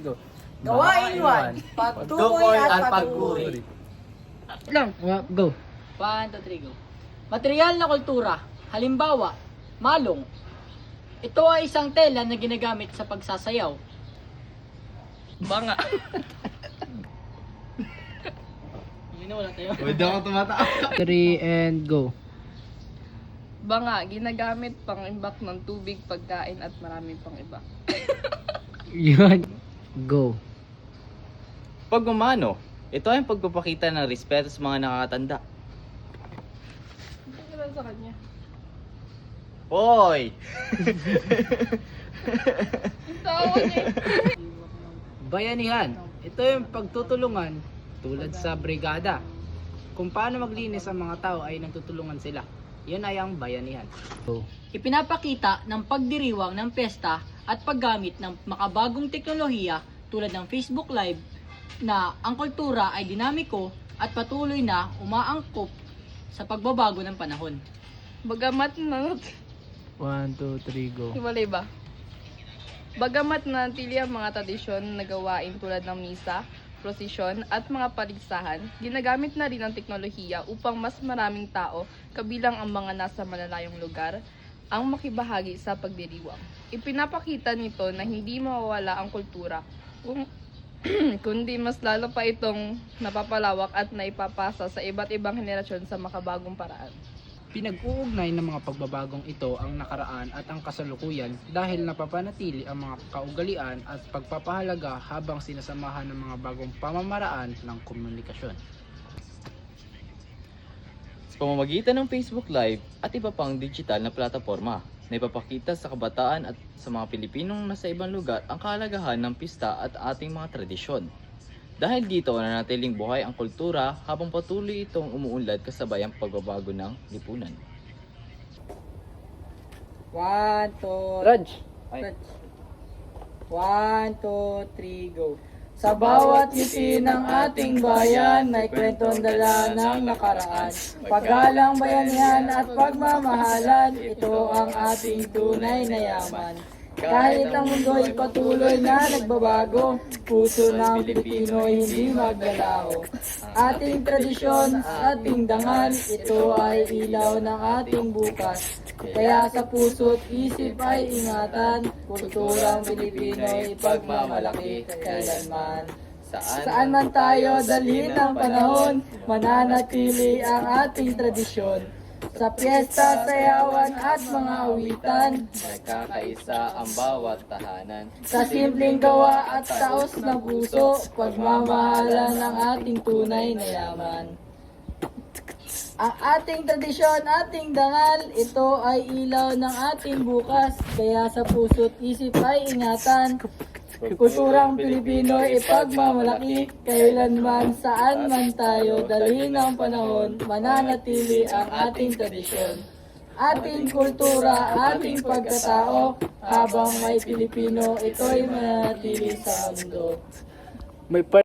go. Gawain 1. Pagtukoy at pagpuri. Lang, go. 1, 2, 3, go. Material na kultura. Halimbawa, malong. Ito ay isang tela na ginagamit sa pagsasayaw. Banga. Wala tayo. Pwede ako tumataas. 3 and go. Banga, ginagamit pang imbak ng tubig, pagkain at marami pang iba. Yun. Go. Pagmamano, ito ay pagpapakita ng respeto sa mga nakakatanda. Hindi naman sa kanya. Hoy! Tawa niya. Bayanihan. Ito yung pagtutulungan tulad sa brigada. Kung paano maglinis ang mga tao ay nagtutulungan sila. Yun ay ang bayanihan. Go. Ipinapakita ng pagdiriwang ng pesta at paggamit ng makabagong teknolohiya tulad ng Facebook Live na ang kultura ay dinamiko at patuloy na umaangkop sa pagbabago ng panahon. Bagamat na 1, 2, 3, go. hiwalay ba? Bagamat nanatili ang mga tradisyon na gawain tulad ng misa, prosesyon at mga paligsahan, ginagamit na rin ang teknolohiya upang mas maraming tao, kabilang ang mga nasa malalayong lugar, ang makibahagi sa pagdiriwang. Ipinapakita nito na hindi mawawala ang kultura, kundi mas lalo pa itong napapalawak at naipapasa sa iba't ibang henerasyon sa makabagong paraan. Pinag-uugnay ng mga pagbabagong ito ang nakaraan at ang kasalukuyan dahil napapanatili ang mga kaugalian at pagpapahalaga habang sinasamahan ng mga bagong pamamaraan ng komunikasyon. Sa pamamagitan ng Facebook Live at iba pang digital na plataforma na ipapakita sa kabataan at sa mga Pilipinong nasa ibang lugar ang kahalagahan ng pista at ating mga tradisyon. Dahil dito nanatiling buhay ang kultura habang patuloy itong umuunlad kasabay ang pagbabago ng lipunan. 1, 2, Raj! 1, 2, 3, go. Sa bawat ngiti ng ating bayan, may kwentong dala ng nakaraan. Paggalang bayanihan at pagmamahalan, ito ang ating tunay na yaman. Kahit ang mundo'y patuloy na nagbabago, puso ng Pilipino hindi maglalaho. Ating tradisyon, ating dangal, ito ay ilaw ng ating bukas. Kaya sa puso't isip ay ingatan, kulturang Pilipino ipagmamalaki kailanman. Saan man tayo dalhin ng panahon, mananatili ang ating tradisyon. Sa piyesta, sayawan at mga awitan, Nagkakaisa ang bawat tahanan. sa simpleng gawa at taos ng puso, pagmamahalan ng ating tunay na yaman. Ang ating tradisyon, ating dangal, ito ay ilaw ng ating bukas, kaya sa puso't isip ay ingatan. Kulturang Pilipino ipagmamalaki, kailanman saan man tayo dalhin ng panahon, mananatili ang ating tradisyon. Ating kultura, ating pagkatao, habang may Pilipino, ito'y mananatili sa mundo. May